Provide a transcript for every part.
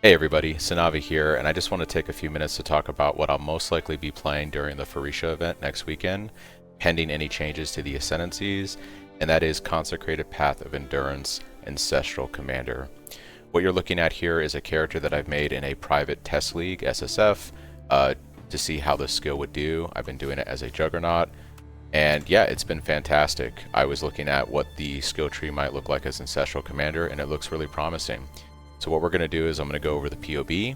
Hey everybody, Sanavi here, and I just want to take a few minutes to talk about what I'll most likely be playing during the Phrecia event next weekend, pending any changes to the Ascendancies, and that is Consecrated Path of Endurance Ancestral Commander. What you're looking at here is a character that I've made in a private test league, SSF, to see how this skill would do. I've been doing it as a Juggernaut, and yeah, it's been fantastic. I was looking at what the skill tree might look like as Ancestral Commander, and it looks really promising. So what we're going to do is I'm going to go over the POB,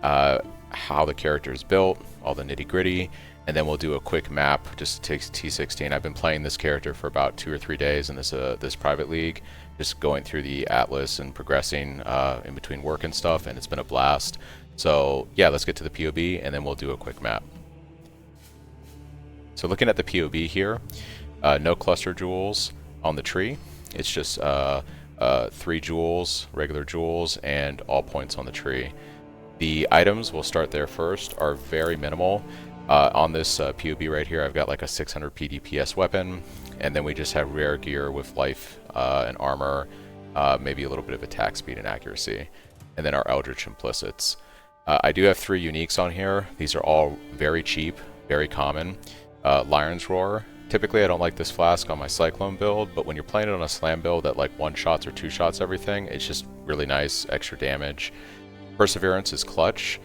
how the character is built, all the nitty gritty, and then we'll do a quick map just to take T16. I've been playing this character for about 2 or 3 days in this private league, just going through the atlas and progressing in between work and stuff, and it's been a blast. So yeah, let's get to the POB and then we'll do a quick map. So looking at the POB here, no cluster jewels on the tree. It's just 3 jewels, regular jewels, and all points on the tree. The items, we'll start there first, are very minimal. On this POB right here, I've got like a 600 PDPS weapon, and then we just have rare gear with life and armor, maybe a little bit of attack speed and accuracy, and then our Eldritch Implicits. I do have 3 uniques on here. These are all very cheap, very common. Lion's Roar. Typically I don't like this flask on my Cyclone build, but when you're playing it on a slam build that like 1-shots or 2-shots everything, it's just really nice, extra damage. Perseverance is clutch,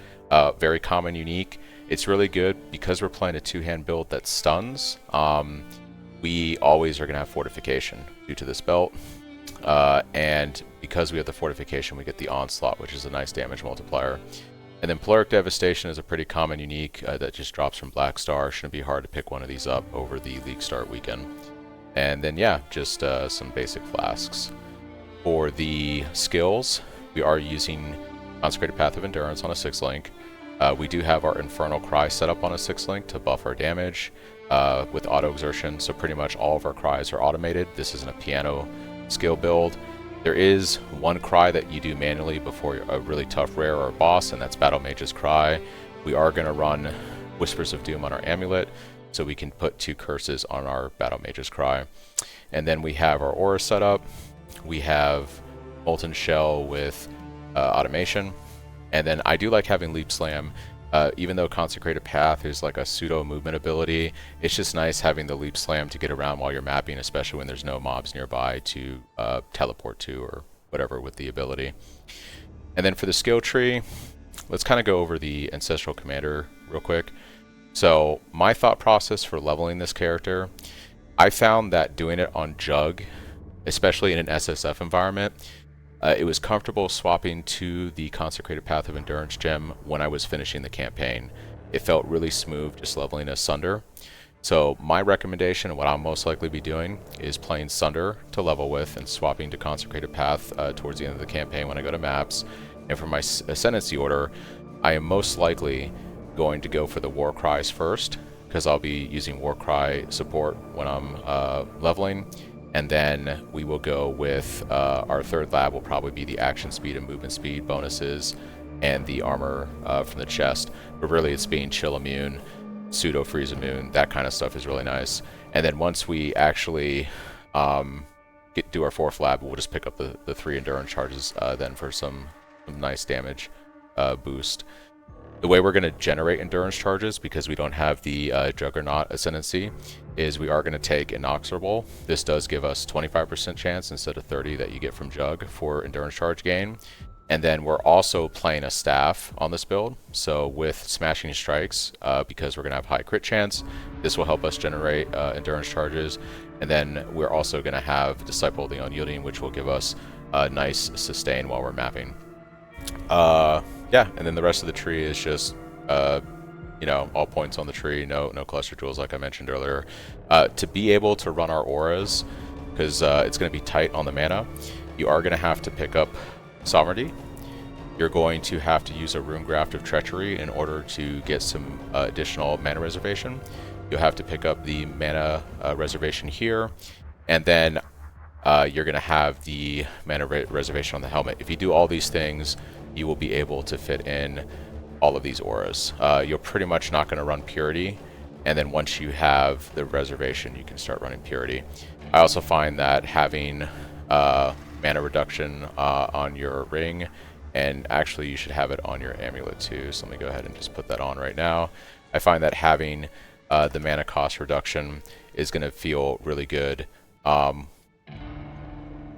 very common, unique. It's really good because we're playing a 2-hand build that stuns. We always are going to have Fortification due to this belt, and because we have the Fortification we get the Onslaught, which is a nice damage multiplier. And then Polaric Devastation is a pretty common unique that just drops from Black Star. Shouldn't be hard to pick one of these up over the league start weekend. And then yeah, just some basic flasks. For the skills, we are using Consecrated Path of Endurance on a 6-link. We do have our Infernal Cry set up on a 6-link to buff our damage with auto exertion, so pretty much all of our cries are automated. This isn't a piano skill build. There is one cry that you do manually before a really tough rare or a boss, and that's Battle Mage's Cry. We are going to run Whispers of Doom on our amulet, so we can put 2 curses on our Battle Mage's Cry. And then we have our aura set up. We have Molten Shell with automation. And then I do like having Leap Slam. Even though Consecrated Path is like a pseudo movement ability, it's just nice having the Leap Slam to get around while you're mapping, especially when there's no mobs nearby to teleport to or whatever with the ability. And then for the skill tree, let's kind of go over the Ancestral Commander real quick. So my thought process for leveling this character, I found that doing it on Jug, especially in an SSF environment, it was comfortable swapping to the Consecrated Path of Endurance gem when I was finishing the campaign. It felt really smooth just leveling as Sunder. So my recommendation and what I'll most likely be doing is playing Sunder to level with and swapping to Consecrated Path towards the end of the campaign when I go to maps. And for my Ascendancy order, I am most likely going to go for the War Cries first, because I'll be using War Cry support when I'm leveling. And then we will go with our 3rd lab will probably be the action speed and movement speed bonuses and the armor from the chest. But really it's being chill immune, pseudo freeze immune, that kind of stuff is really nice. And then once we actually do our 4th lab, we'll just pick up the 3 endurance charges then for some nice damage boost. The way we're going to generate endurance charges, because we don't have the Juggernaut Ascendancy, is we are going to take Inexorable. This does give us 25% chance instead of 30 that you get from Jug for endurance charge gain. And then we're also playing a staff on this build. So with Smashing Strikes, because we're going to have high crit chance, this will help us generate endurance charges. And then we're also going to have Disciple of the Unyielding, which will give us a nice sustain while we're mapping. Yeah, and then the rest of the tree is just, you know, all points on the tree, no cluster jewels like I mentioned earlier. To be able to run our auras, because it's going to be tight on the mana, you are going to have to pick up Sovereignty. You're going to have to use a Rune Graft of Treachery in order to get some additional mana reservation. You'll have to pick up the mana reservation here, and then you're going to have the mana reservation on the helmet. If you do all these things, you will be able to fit in all of these auras. You're pretty much not going to run Purity, and then once you have the reservation, you can start running Purity. I also find that having mana reduction on your ring and actually you should have it on your amulet too, so let me go ahead and just put that on right now. I find that having the mana cost reduction is going to feel really good.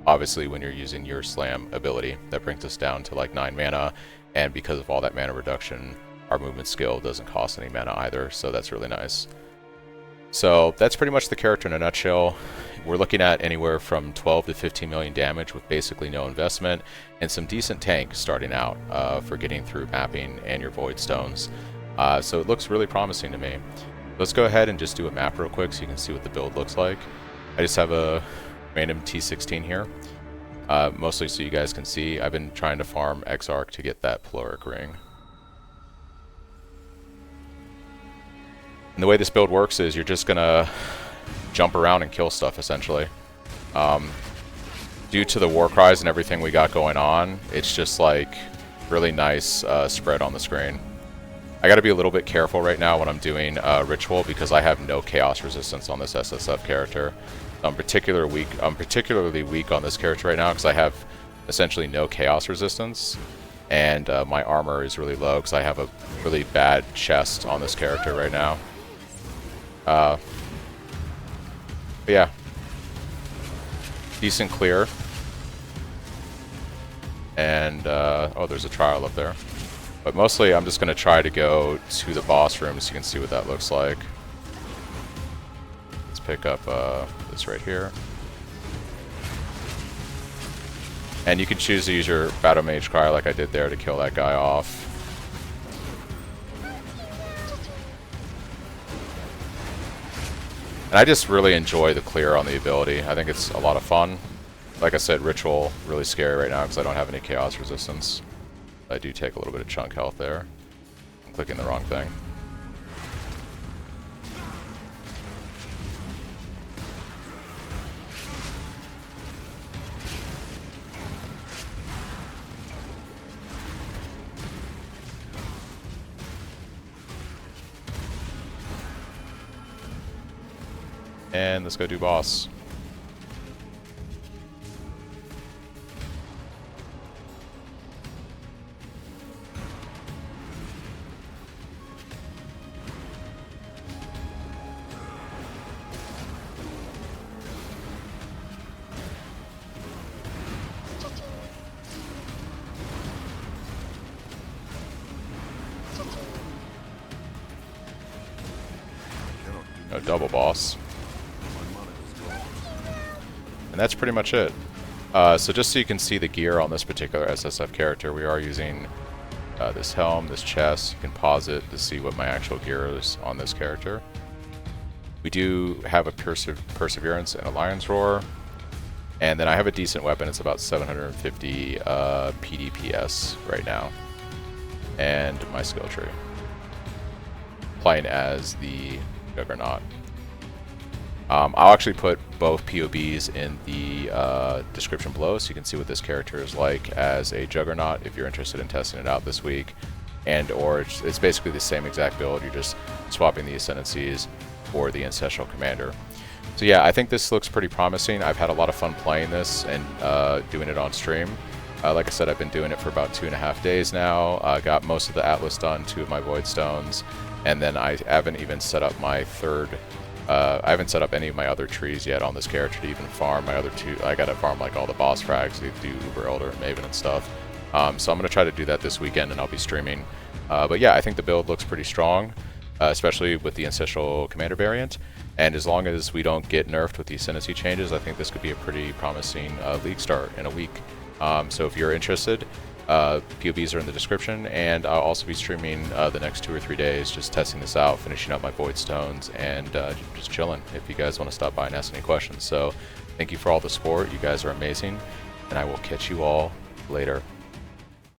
Obviously when you're using your slam ability, that brings us down to like 9 mana, and because of all that mana reduction, our movement skill doesn't cost any mana either, so that's really nice. So that's pretty much the character in a nutshell. We're looking at anywhere from 12 to 15 million damage with basically no investment, and some decent tank starting out for getting through mapping and your void stones. So it looks really promising to me. Let's go ahead and just do a map real quick so you can see what the build looks like. I just have a random T16 here, mostly so you guys can see. I've been trying to farm Exarch to get that Peloric ring. And the way this build works is you're just gonna jump around and kill stuff, essentially. Due to the war cries and everything we got going on, it's just like really nice spread on the screen. I gotta be a little bit careful right now when I'm doing Ritual because I have no chaos resistance on this SSF character. I'm particularly weak on this character right now because I have essentially no chaos resistance, and my armor is really low because I have a really bad chest on this character right now. But yeah, decent clear, and oh, there's a trial up there. But mostly I'm just going to try to go to the boss room so you can see what that looks like. Let's pick up this right here. And you can choose to use your Battle Mage Cry like I did there to kill that guy off. And I just really enjoy the clear on the ability. I think it's a lot of fun. Like I said, Ritual, really scary right now because I don't have any chaos resistance. I do take a little bit of chunk health there. I'm clicking the wrong thing. And let's go do boss. No double boss. And that's pretty much it. So just so you can see the gear on this particular SSF character, we are using this helm, this chest. You can pause it to see what my actual gear is on this character. We do have a Perseverance and a Lion's Roar. And then I have a decent weapon. It's about 750 PDPS right now. And my skill tree. Playing as the Juggernaut. I'll actually put both POBs in the description below so you can see what this character is like as a Juggernaut if you're interested in testing it out this week. And or it's basically the same exact build, you're just swapping the Ascendancies for the Ancestral Commander. So yeah, I think this looks pretty promising. I've had a lot of fun playing this and doing it on stream. Like I said, I've been doing it for about 2.5 days now. I got most of the Atlas done, 2 of my Void Stones, and then I haven't even set up my third. I haven't set up any of my other trees yet on this character to even farm my other 2. I gotta farm like all the boss frags, do Uber Elder and Maven and stuff. So I'm gonna try to do that this weekend, and I'll be streaming. But yeah, I think the build looks pretty strong, especially with the Ancestral Commander variant. And as long as we don't get nerfed with the Ascendancy changes, I think this could be a pretty promising league start in a week. So if you're interested, POBs are in the description, and I'll also be streaming the next 2 or 3 days, just testing this out, finishing up my Void Stones, and just chilling if you guys want to stop by and ask any questions. So thank you for all the support. You guys are amazing, and I will catch you all later.